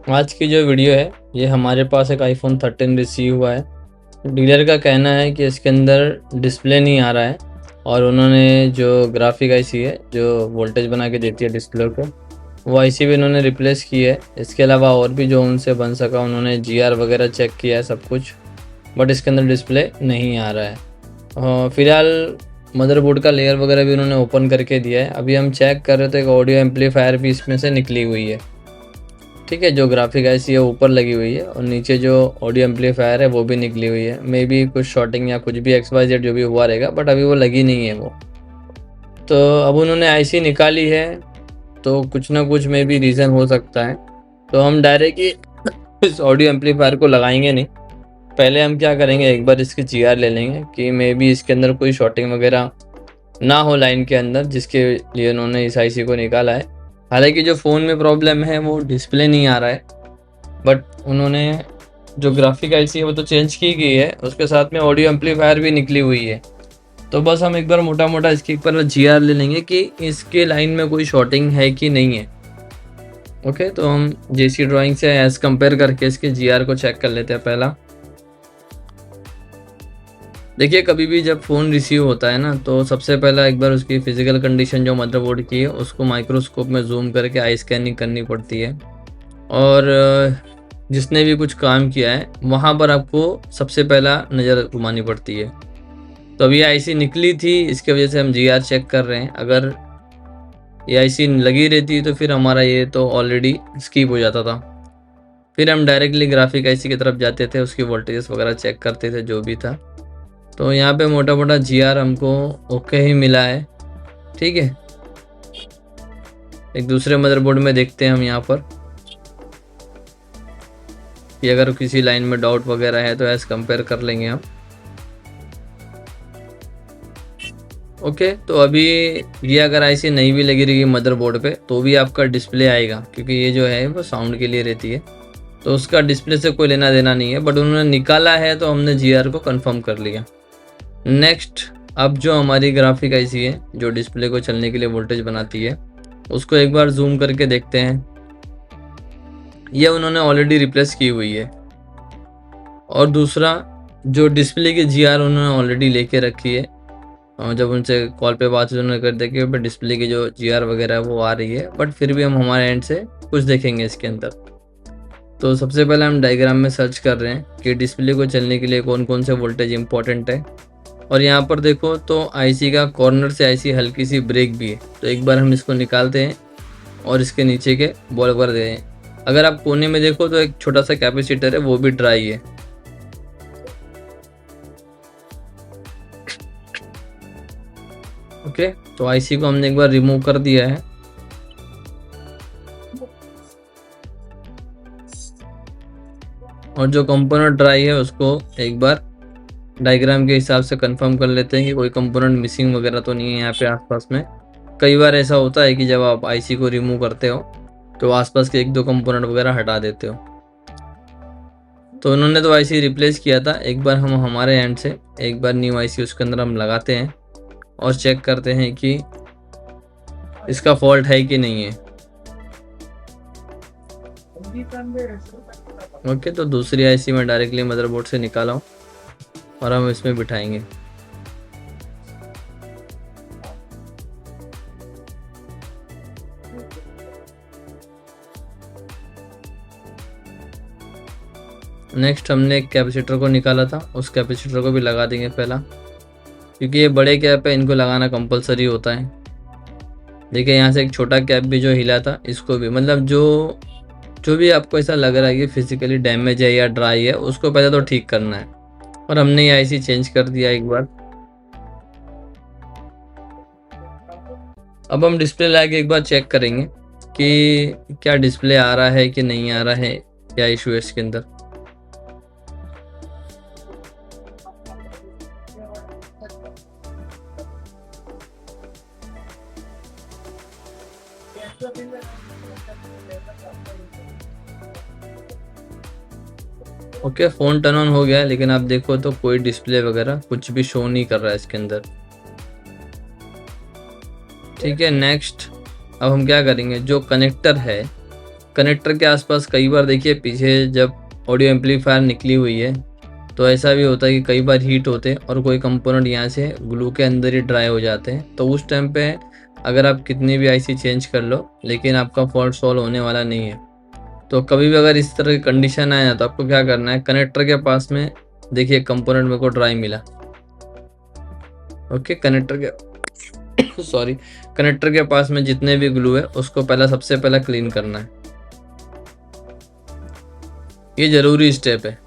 आज की जो वीडियो है ये हमारे पास एक आईफोन 13 रिसीव हुआ है। डीलर का कहना है कि इसके अंदर डिस्प्ले नहीं आ रहा है और उन्होंने जो ग्राफिक आईसी है जो वोल्टेज बना के देती है डिस्प्ले को, वो आईसी भी उन्होंने रिप्लेस की है। इसके अलावा और भी जो उनसे बन सका उन्होंने जीआर वगैरह चेक किया है सब कुछ, बट इसके अंदर डिस्प्ले नहीं आ रहा है। फ़िलहाल मदरबोर्ड का लेयर वगैरह भी उन्होंने ओपन करके दिया है। अभी हम चेक कर रहे थे, एक ऑडियो एम्पलीफायर भी इसमें से निकली हुई है। ठीक है, जो ग्राफिक आईसी है ऊपर लगी हुई है और नीचे जो ऑडियो एम्पलीफायर है वो भी निकली हुई है। मे बी कुछ शॉर्टिंग या कुछ भी XYZ जो भी हुआ रहेगा, बट अभी वो लगी नहीं है वो। तो अब उन्होंने आईसी निकाली है तो कुछ ना कुछ मे बी रीज़न हो सकता है। तो हम डायरेक्ट ही इस ऑडियो एम्पलीफायर को लगाएंगे नहीं। पहले हम क्या करेंगे, एक बार इसकी जीआर ले लेंगे कि मे बी इसके अंदर कोई शॉर्टिंग वगैरह ना हो लाइन के अंदर, जिसके लिए उन्होंने इस आईसी को निकाला है। हालांकि जो फ़ोन में प्रॉब्लम है वो डिस्प्ले नहीं आ रहा है, बट उन्होंने जो ग्राफिक आईसी है वो तो चेंज की गई है, उसके साथ में ऑडियो एम्पलीफायर भी निकली हुई है। तो बस हम एक बार मोटा मोटा इसके ऊपर जीआर ले लेंगे कि इसके लाइन में कोई शॉर्टिंग है कि नहीं है। ओके, तो हम जेसी ड्राइंग से एज कंपेयर करके इसके जीआर को चेक कर लेते हैं। पहला देखिए, कभी भी जब फ़ोन रिसीव होता है ना, तो सबसे पहला एक बार उसकी फ़िज़िकल कंडीशन जो मदरबोर्ड की है उसको माइक्रोस्कोप में जूम करके आई स्कैनिंग करनी पड़ती है। और जिसने भी कुछ काम किया है वहाँ पर आपको सबसे पहला नज़र घुमानी पड़ती है। तो अभी आईसी निकली थी, इसकी वजह से हम जीआर चेक कर रहे हैं। अगर ये आईसी लगी रहती तो फिर हमारा ये तो ऑलरेडी स्किप हो जाता था। फिर हम डायरेक्टली ग्राफिक आईसी की तरफ जाते थे, उसकी वोल्टेजेस वगैरह चेक करते थे जो भी था। तो यहाँ पे मोटा मोटा जीआर हमको ओके ही मिला है। ठीक है, एक दूसरे मदरबोर्ड में देखते हैं हम यहाँ पर कि अगर किसी लाइन में डाउट वगैरह है तो ऐसे कंपेयर कर लेंगे हम। ओके, तो अभी ये अगर आईसी नहीं भी लगी रहेगी मदरबोर्ड पे तो भी आपका डिस्प्ले आएगा, क्योंकि ये जो है वो साउंड के लिए रहती है, तो उसका डिस्प्ले से कोई लेना देना नहीं है। बट उन्होंने निकाला है तो हमने जीआर को कंफर्म कर लिया। नेक्स्ट, अब जो हमारी ग्राफिक आईसी है जो डिस्प्ले को चलने के लिए वोल्टेज बनाती है, उसको एक बार जूम करके देखते हैं। ये उन्होंने ऑलरेडी रिप्लेस की हुई है। और दूसरा, जो डिस्प्ले की जीआर उन्होंने ऑलरेडी लेके रखी है, और जब उनसे कॉल पे बात उन्होंने कर देखी पर डिस्प्ले की जो जीआर वगैरह है वो आ रही है, बट फिर भी हम हमारे एंड से कुछ देखेंगे इसके अंदर। तो सबसे पहले हम डायग्राम में सर्च कर रहे हैं कि डिस्प्ले को चलने के लिए कौन कौन से वोल्टेज इंपॉर्टेंट है। और यहाँ पर देखो तो आईसी का कॉर्नर से आईसी हल्की सी ब्रेक भी है, तो एक बार हम इसको निकालते हैं और इसके नीचे के बॉल कर दे हैं। अगर आप कोने में देखो तो एक छोटा सा कैपेसिटर है, वो भी ड्राई है। ओके, तो आईसी को हमने एक बार रिमूव कर दिया है। और जो कंपोनेंट ड्राई है उसको एक बार डायग्राम के हिसाब से कंफर्म कर लेते हैं कि कोई कंपोनेंट मिसिंग वगैरह तो नहीं है यहाँ पे आसपास में। कई बार ऐसा होता है कि जब आप आईसी को रिमूव करते हो तो आसपास के एक दो कंपोनेंट वगैरह हटा देते हो। तो उन्होंने तो आईसी रिप्लेस किया था। एक बार हम हमारे एंड से एक बार न्यू आईसी उसके अंदर हम लगाते हैं और चेक करते हैं कि इसका फॉल्ट है कि नहीं है। ओके, तो दूसरी आईसी में डायरेक्टली मदरबोर्ड से निकाला हूँ और हम इसमें बिठाएंगे। नेक्स्ट, हमने एक कैपेसिटर को निकाला था, उस कैपेसिटर को भी लगा देंगे पहला, क्योंकि ये बड़े कैप है, इनको लगाना कंपलसरी होता है। देखिए, यहाँ से एक छोटा कैप भी जो हिला था इसको भी, मतलब जो भी आपको ऐसा लग रहा है कि फिजिकली डैमेज है या ड्राई है, उसको पहले तो ठीक करना है। और हमने ये आईसी चेंज कर दिया एक बार। अब हम डिस्प्ले ला के एक बार चेक करेंगे कि क्या डिस्प्ले आ रहा है कि नहीं आ रहा है, क्या इशू है इसके अंदर। ओके, फ़ोन टर्न ऑन हो गया है, लेकिन आप देखो तो कोई डिस्प्ले वगैरह कुछ भी शो नहीं कर रहा है इसके अंदर। ठीक है, नेक्स्ट, अब हम क्या करेंगे, जो कनेक्टर है कनेक्टर के आसपास कई बार देखिए पीछे जब ऑडियो एम्पलीफायर निकली हुई है तो ऐसा भी होता है कि कई बार हीट होते हैं और कोई कंपोनेंट यहाँ से ग्लू के अंदर ही ड्राई हो जाते हैं। तो उस टाइम पे अगर आप कितनी भी आईसी चेंज कर लो लेकिन आपका फॉल्ट सॉल्व होने वाला नहीं है। तो कभी भी अगर इस तरह की कंडीशन आए ना तो आपको क्या करना है, कनेक्टर के पास में देखिए कंपोनेंट मेरे को ड्राई मिला। ओके, कनेक्टर के सॉरी कनेक्टर के पास में जितने भी ग्लू है उसको सबसे पहला क्लीन करना है। ये जरूरी स्टेप है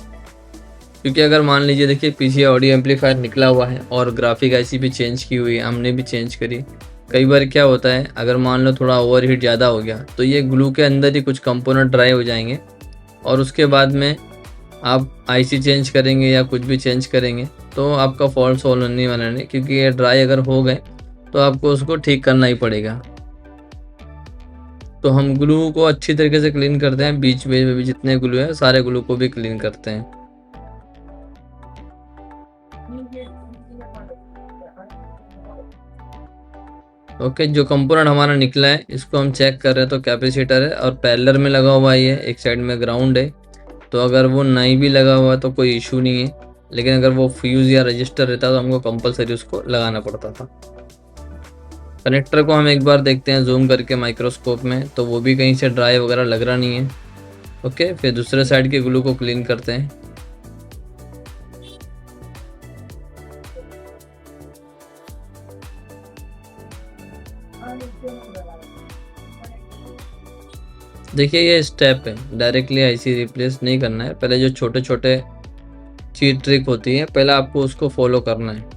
क्योंकि अगर मान लीजिए देखिए पीछे ऑडियो एम्पलीफायर निकला हुआ है और ग्राफिक आईसी भी चेंज की हुई है, हमने भी चेंज करी। कई बार क्या होता है अगर मान लो थोड़ा ओवरहीट ज़्यादा हो गया तो ये ग्लू के अंदर ही कुछ कंपोनेंट ड्राई हो जाएंगे और उसके बाद में आप आईसी चेंज करेंगे या कुछ भी चेंज करेंगे तो आपका फॉल्ट सॉल्व होने वाला नहीं, क्योंकि ये ड्राई अगर हो गए तो आपको उसको ठीक करना ही पड़ेगा। तो हम ग्लू को अच्छी तरीके से क्लीन करते हैं, बीच में भी जितने ग्लू है सारे ग्लू को भी क्लीन करते हैं। ओके, जो कंपोनेंट हमारा निकला है इसको हम चेक कर रहे हैं। तो कैपेसिटर है और पैरेलल में लगा हुआ है, एक साइड में ग्राउंड है। तो अगर वो नहीं भी लगा हुआ तो कोई इशू नहीं है, लेकिन अगर वो फ्यूज़ या रजिस्टर रहता तो हमको कंपलसरी उसको लगाना पड़ता था। कनेक्टर को हम एक बार देखते हैं जूम करके माइक्रोस्कोप में, तो वो भी कहीं से ड्राई वगैरह लग रहा नहीं है। ओके, फिर दूसरे साइड के ग्लू को क्लीन करते हैं। देखिए ये स्टेप है, डायरेक्टली आईसी रिप्लेस नहीं करना है। पहले जो छोटे छोटे चीट ट्रिक होती है पहले आपको उसको फॉलो करना है।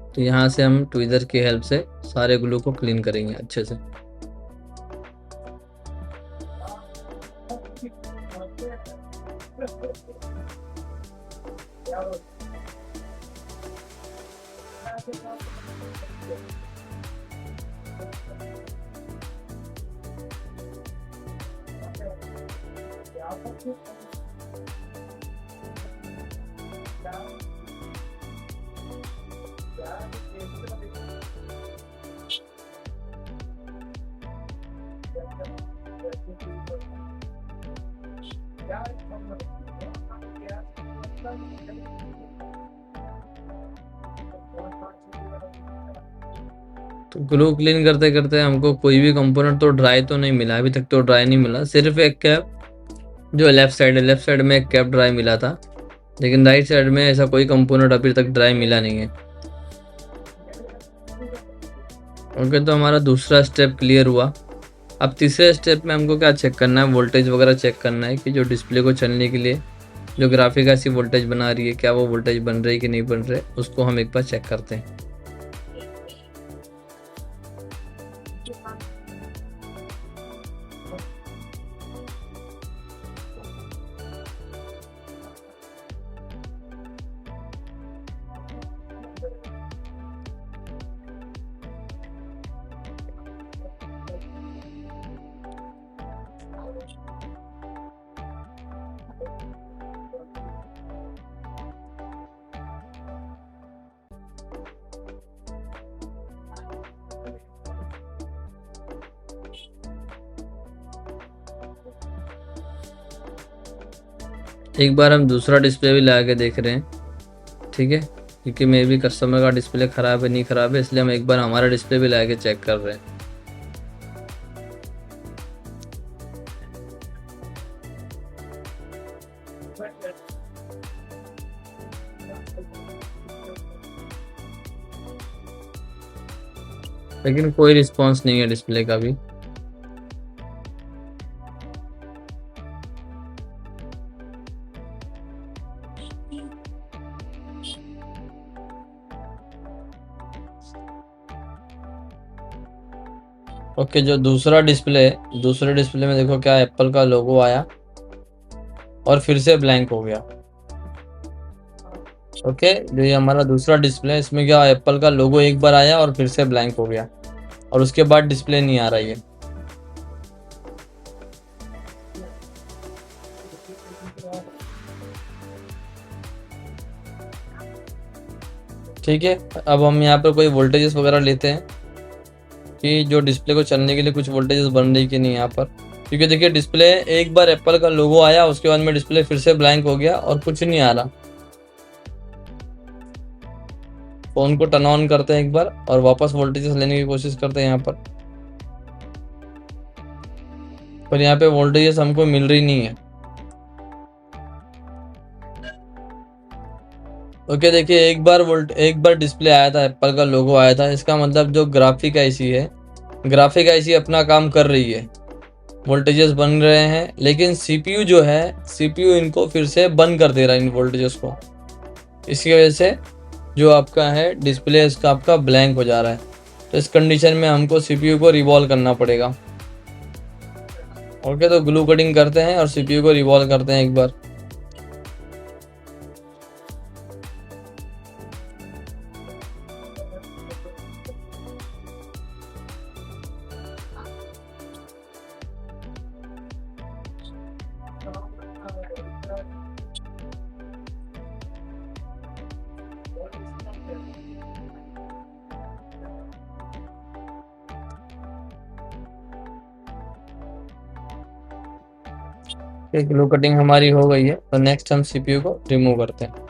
तो यहाँ से हम ट्विज़र की हेल्प से सारे ग्लू को क्लीन करेंगे अच्छे से। तो ग्लू क्लीन करते करते हमको कोई भी कंपोनेंट तो ड्राई तो नहीं मिला, अभी तक तो ड्राई नहीं मिला। सिर्फ एक कैप जो लेफ्ट साइड में एक कैप ड्राई मिला था, लेकिन राइट साइड में ऐसा कोई कंपोनेंट अभी तक ड्राई मिला नहीं है। ओके, तो हमारा दूसरा स्टेप क्लियर हुआ। अब तीसरे स्टेप में हमको क्या चेक करना है, वोल्टेज वगैरह चेक करना है कि जो डिस्प्ले को चलने के लिए जो ग्राफिक ऐसी वोल्टेज बना रही है क्या वो वोल्टेज बन रही है कि नहीं बन रही, उसको हम एक बार चेक करते हैं। एक बार हम दूसरा डिस्प्ले भी लगा के देख रहे हैं, ठीक है, क्योंकि मे भी कस्टमर का डिस्प्ले ख़राब है नहीं ख़राब है, इसलिए हम एक बार हमारा डिस्प्ले भी लगा के चेक कर रहे हैं। लेकिन कोई रिस्पांस नहीं है डिस्प्ले का भी। ओके, जो दूसरे डिस्प्ले में देखो क्या एप्पल का लोगो आया और फिर से ब्लैंक हो गया। ओके, जो ये हमारा दूसरा डिस्प्ले है इसमें क्या एप्पल का लोगो एक बार आया और फिर से ब्लैंक हो गया और उसके बाद डिस्प्ले नहीं आ रही है। ठीक है, अब हम यहाँ पर कोई वोल्टेजेस वगैरह लेते हैं कि जो डिस्प्ले को चलने के लिए कुछ वोल्टेजेस बन रही कि नहीं यहाँ पर। क्योंकि देखिए डिस्प्ले एक बार एप्पल का लोगो आया, उसके बाद में डिस्प्ले फिर से ब्लैंक हो गया और कुछ नहीं आ रहा। फोन को टर्न ऑन करते हैं एक बार और वापस वोल्टेजेस लेने की कोशिश करते हैं यहाँ पर यहाँ पे वोल्टेजेस हमको मिल रही नहीं है। ओके, देखिए एक बार डिस्प्ले आया था, एप्पल का लोगो आया था, इसका मतलब जो ग्राफिक आईसी है, ग्राफिक आईसी अपना काम कर रही है, वोल्टेजेस बन रहे हैं। लेकिन सीपीयू जो है, सीपीयू इनको फिर से बंद कर दे रहा है इन वोल्टेजेस को। इसकी वजह से जो आपका है डिस्प्ले इसका आपका ब्लैंक हो जा रहा है। तो इस कंडीशन में हमको सीपीयू को रिवॉल्व करना पड़ेगा। ओके, तो ग्लू कटिंग करते हैं और सीपीयू को रिवॉल्व करते हैं एक बार। ग्लू कटिंग हमारी हो गई है, तो नेक्स्ट हम सीपीयू को रिमूव करते हैं।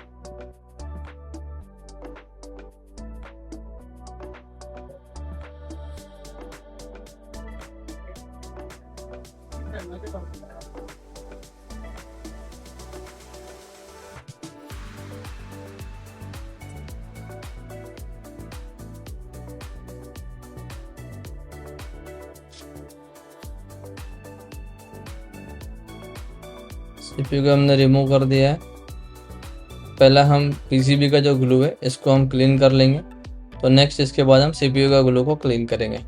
सीपीयू को हमने रिमूव कर दिया है। पहला हम पीसीबी का जो ग्लू है इसको हम क्लीन कर लेंगे, तो नेक्स्ट इसके बाद हम सीपीयू का ग्लू को क्लीन करेंगे।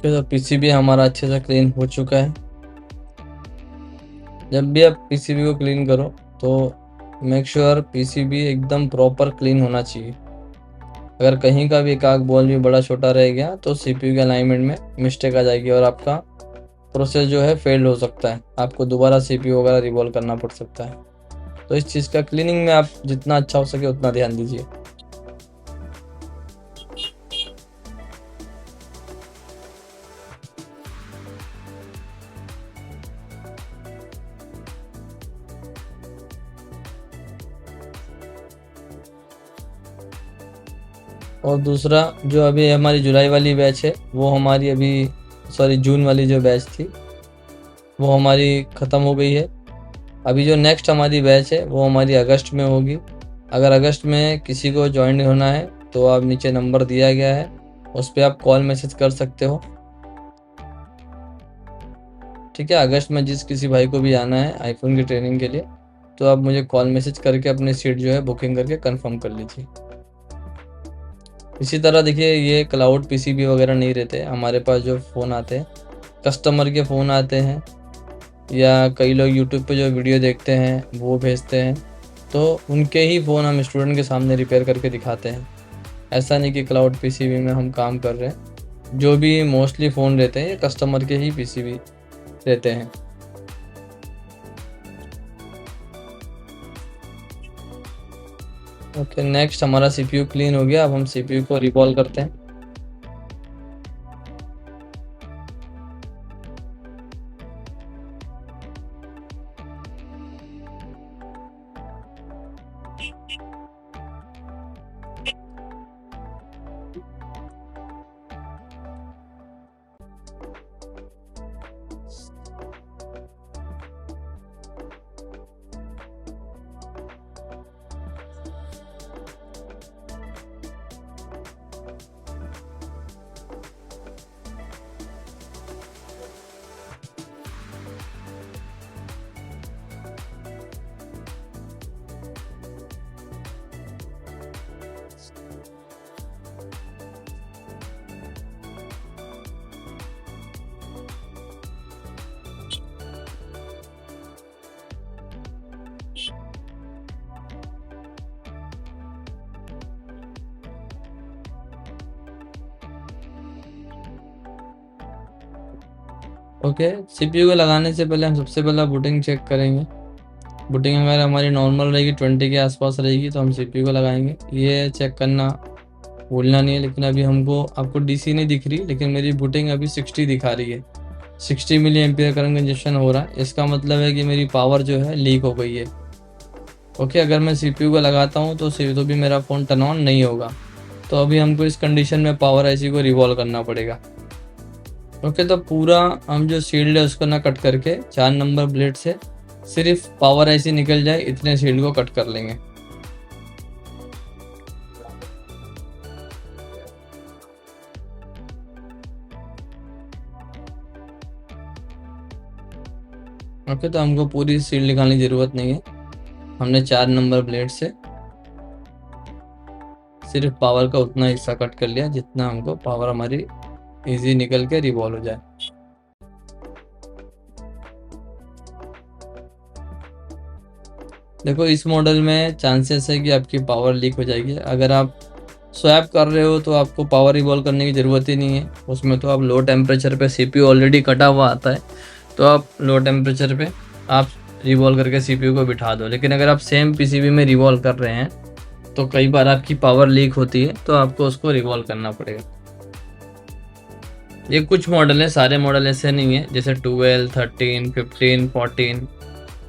तो पीसीबी हमारा अच्छे से क्लीन हो चुका है। जब भी आप पीसीबी को क्लीन करो तो मेक श्योर पीसीबी एकदम प्रॉपर क्लीन होना चाहिए। अगर कहीं का भी एक आग बॉल भी बड़ा छोटा रह गया तो सीपीयू के अलाइनमेंट में मिस्टेक आ जाएगी और आपका प्रोसेस जो है फेल हो सकता है, आपको दोबारा सीपीयू वगैरह रिवॉल्व करना पड़ सकता है। तो इस चीज़ का क्लीनिंग में आप जितना अच्छा हो सके उतना ध्यान दीजिए। और दूसरा जो अभी हमारी जुलाई वाली बैच है वो हमारी जून वाली जो बैच थी वो हमारी ख़त्म हो गई है। अभी जो नेक्स्ट हमारी बैच है वो हमारी अगस्त में होगी। अगर अगस्त में किसी को ज्वाइन होना है तो आप नीचे नंबर दिया गया है, उस पर आप कॉल मैसेज कर सकते हो। ठीक है, अगस्त में जिस किसी भाई को भी आना है आईफ़ोन की ट्रेनिंग के लिए, तो आप मुझे कॉल मैसेज करके अपनी सीट जो है बुकिंग करके कंफर्म कर लीजिए। इसी तरह देखिए, ये क्लाउड पीसीबी वगैरह नहीं रहते। हमारे पास जो फ़ोन आते हैं, कस्टमर के फ़ोन आते हैं, या कई लोग यूट्यूब पे जो वीडियो देखते हैं वो भेजते हैं, तो उनके ही फ़ोन हम स्टूडेंट के सामने रिपेयर करके दिखाते हैं। ऐसा नहीं कि क्लाउड पीसीबी में हम काम कर रहे हैं। जो भी मोस्टली फ़ोन रहते हैं ये कस्टमर के ही पीसीबी रहते हैं। ओके, नेक्स्ट हमारा सीपीयू क्लीन हो गया। अब हम सीपीयू को रिवॉल्व करते हैं। ओके, सीपीयू को लगाने से पहले हम सबसे पहले बूटिंग चेक करेंगे। बूटिंग अगर हमारी नॉर्मल रहेगी, 20 के आसपास रहेगी, तो हम सीपीयू को लगाएंगे। ये चेक करना भूलना नहीं है। लेकिन अभी आपको डीसी नहीं दिख रही, लेकिन मेरी बूटिंग अभी 60 दिखा रही है। 60 मिली एम्पियर करंट इंजेक्शन हो रहा है। इसका मतलब है कि मेरी पावर जो है लीक हो गई है। ओके, अगर मैं सीपीयू को लगाता हूँ तो भी मेरा फ़ोन टर्न ऑन नहीं होगा। तो अभी हमको इस कंडीशन में पावर आईसी को रिवॉल्व करना पड़ेगा। ओके, तो पूरा हम जो शील्ड है उसको ना कट करके 4 नंबर ब्लेड से सिर्फ पावर आईसी निकल जाए इतने शील्ड को कट कर लेंगे। ओके, तो हमको पूरी शील्ड निकालने की ज़रूरत नहीं है। हमने 4 नंबर ब्लेड से सिर्फ पावर का उतना हिस्सा कट कर लिया जितना हमको पावर हमारी इजी निकल के रिवॉल्व हो जाए। देखो, इस मॉडल में चांसेस है कि आपकी पावर लीक हो जाएगी। अगर आप स्वैप कर रहे हो तो आपको पावर रिवॉल्व करने की ज़रूरत ही नहीं है। उसमें तो आप लो टेम्परेचर पे, सीपीयू ऑलरेडी कटा हुआ आता है, तो आप लो टेम्परेचर पे आप रिवॉल्व करके सीपीयू को बिठा दो। लेकिन अगर आप सेम पीसीबी में रिवॉल्व कर रहे हैं तो कई बार आपकी पावर लीक होती है, तो आपको उसको रिवॉल्व करना पड़ेगा। ये कुछ मॉडल है, सारे मॉडल ऐसे नहीं है। जैसे 12, 13, 15, 14,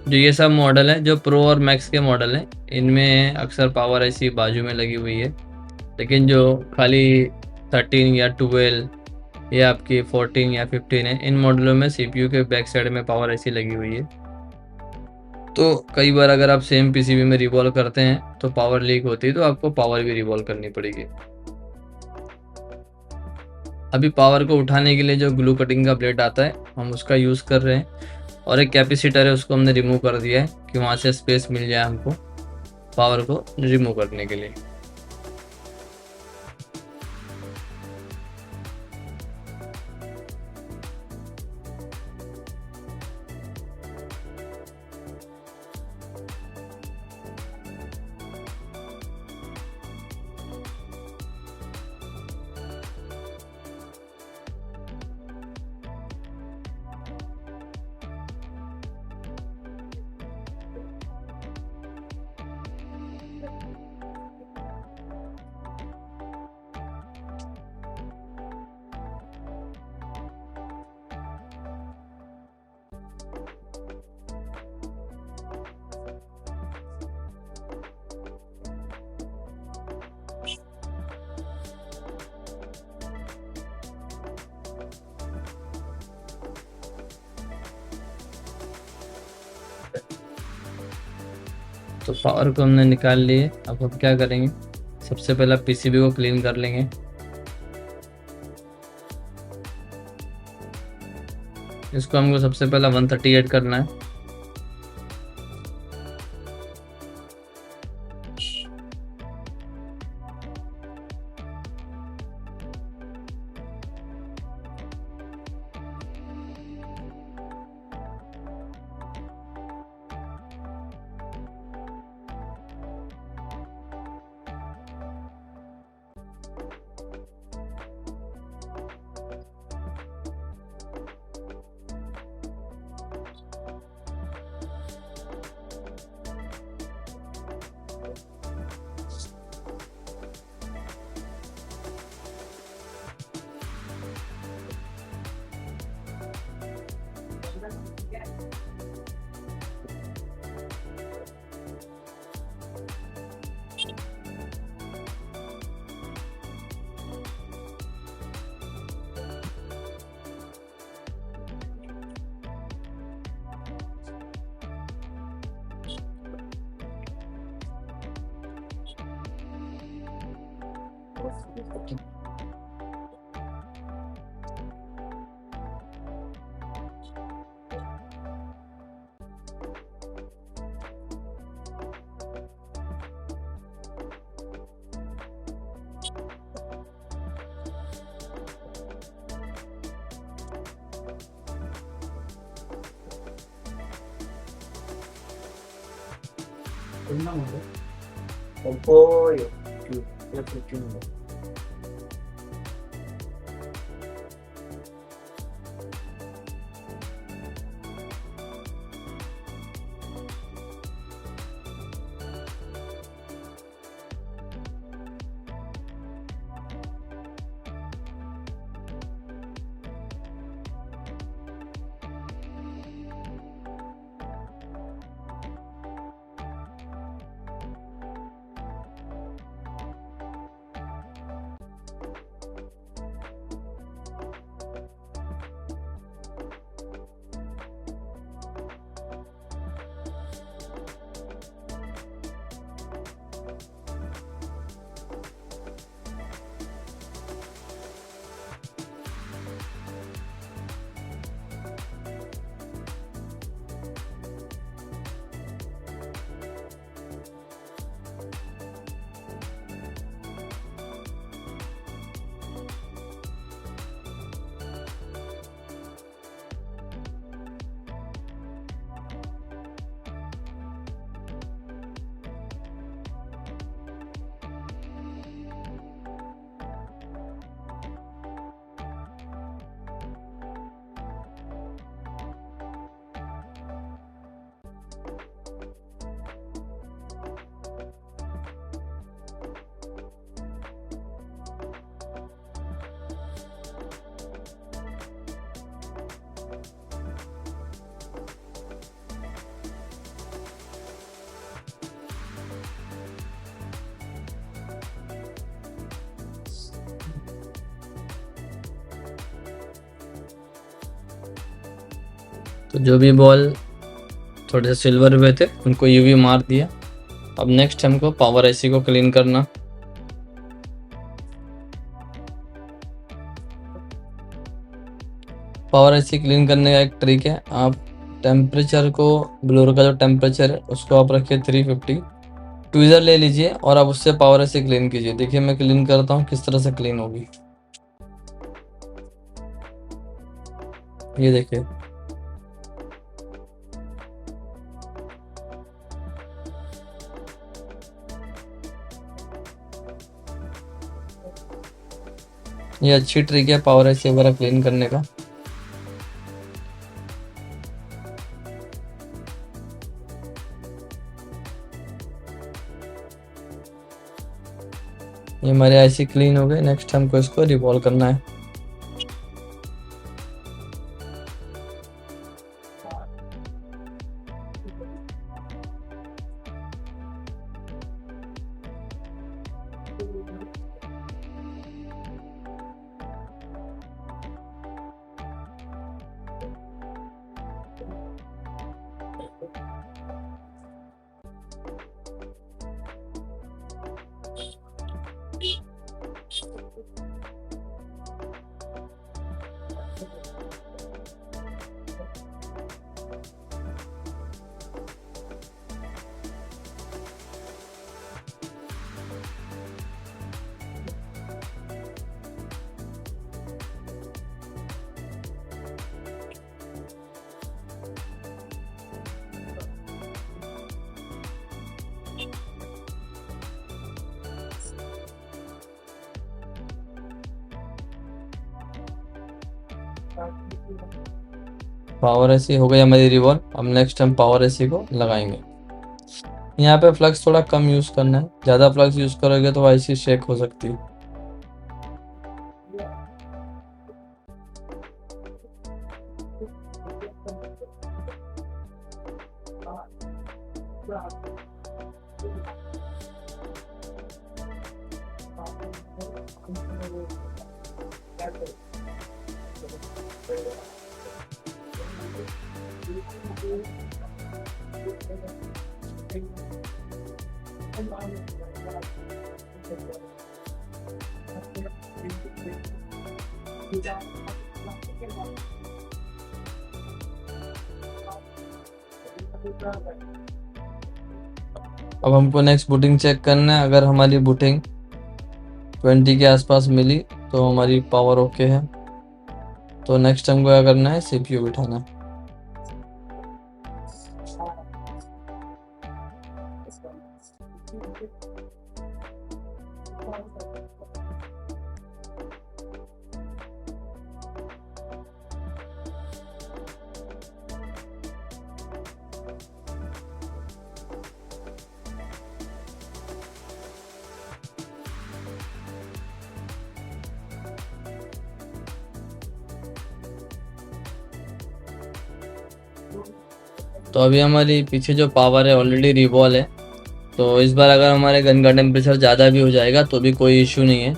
जो ये सब मॉडल है जो प्रो और मैक्स के मॉडल हैं, इनमें अक्सर पावर ऐसी बाजू में लगी हुई है। लेकिन जो खाली 13 या 12 या आपकी 14 या 15 है, इन मॉडलों में सीपीयू के बैक साइड में पावर ऐसी लगी हुई है। तो कई बार अगर आप सेम पीसीबी में रिवॉल्व करते हैं तो पावर लीक होती है, तो आपको पावर भी रिवॉल्व करनी पड़ेगी। अभी पावर को उठाने के लिए जो ग्लू कटिंग का ब्लेड आता है हम उसका यूज़ कर रहे हैं, और एक कैपेसिटर है उसको हमने रिमूव कर दिया है कि वहाँ से स्पेस मिल जाए हमको पावर को रिमूव करने के लिए। तो पावर को हमने निकाल लिए। अब हम क्या करेंगे, सबसे पहले पीसीबी को क्लीन कर लेंगे। इसको हमको सबसे पहला 138 करना है। Un pollo. Ya escuchando. तो जो भी बॉल थोड़े से सिल्वर हुए थे उनको यूवी मार दिया। अब नेक्स्ट हमको पावर आईसी को क्लीन करना। पावर आईसी क्लीन करने का एक ट्रिक है, आप टेम्परेचर को, ब्लोअर का जो टेम्परेचर है उसको आप रखिए 350। ट्वीज़र ले लीजिए और आप उससे पावर आईसी क्लीन कीजिए। देखिए मैं क्लीन करता हूँ किस तरह से क्लीन होगी, ये देखिए। ये अच्छी ट्रिक है पावर आईसी वगैरह क्लीन करने का। ये हमारे आईसी क्लीन हो गए। नेक्स्ट हमको इसको रिवॉल्व करना है। पावर एसी हो गई हमारी रिवॉल्व। अब नेक्स्ट हम पावर एसी को लगाएंगे। यहाँ पे फ्लक्स थोड़ा कम यूज़ करना है, ज़्यादा फ्लक्स यूज़ करोगे तो आईसी शेक हो सकती है। अब हमको नेक्स्ट बूटिंग चेक करना है। अगर हमारी बूटिंग 20 के आसपास मिली तो हमारी पावर ओके है। तो नेक्स्ट हमको क्या करना है, सीपीयू बिठाना है। तो अभी हमारी पीछे जो पावर है ऑलरेडी रिवॉल्व है। तो इस बार अगर हमारे गन का टेम्परेचर ज़्यादा भी हो जाएगा तो भी कोई इशू नहीं है,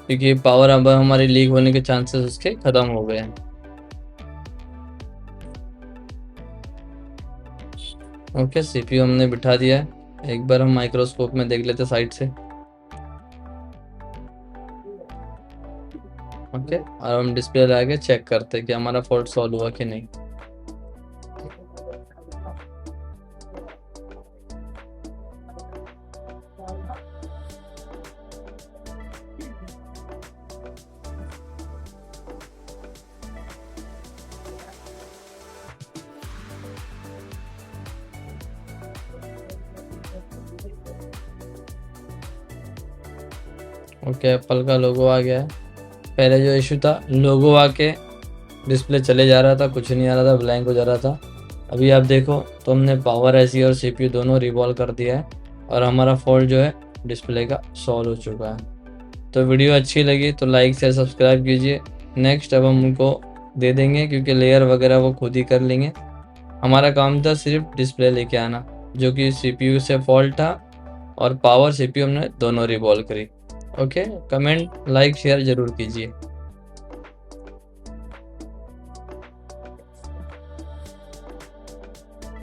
क्योंकि पावर अब हमारी लीक होने के चांसेस उसके ख़त्म हो गए हैं। ओके, सीपीयू हमने बिठा दिया है। एक बार हम माइक्रोस्कोप में देख लेते साइड से। ओके, और हम डिस्प्ले लगा के चेक करते हैं कि हमारा फॉल्ट सॉल्व हुआ कि नहीं। ओके, एप्पल का लोगो आ गया है। पहले जो इशू था, लोगो आके डिस्प्ले चले जा रहा था, कुछ नहीं आ रहा था, ब्लैंक हो जा रहा था। अभी आप देखो तो हमने पावर एसी और सीपीयू दोनों रिवॉल्व कर दिया है और हमारा फॉल्ट जो है डिस्प्ले का सॉल्व हो चुका है। तो वीडियो अच्छी लगी तो लाइक शेयर सब्सक्राइब कीजिए। नेक्स्ट अब हम उनको दे देंगे, क्योंकि लेयर वगैरह वो खुद ही कर लेंगे। हमारा काम था सिर्फ डिस्प्ले लेके आना, जो कि सीपीयू से फॉल्ट था, और पावर सीपीयू हमने दोनों रिवॉल्व करी। ओके, कमेंट लाइक शेयर ज़रूर कीजिए।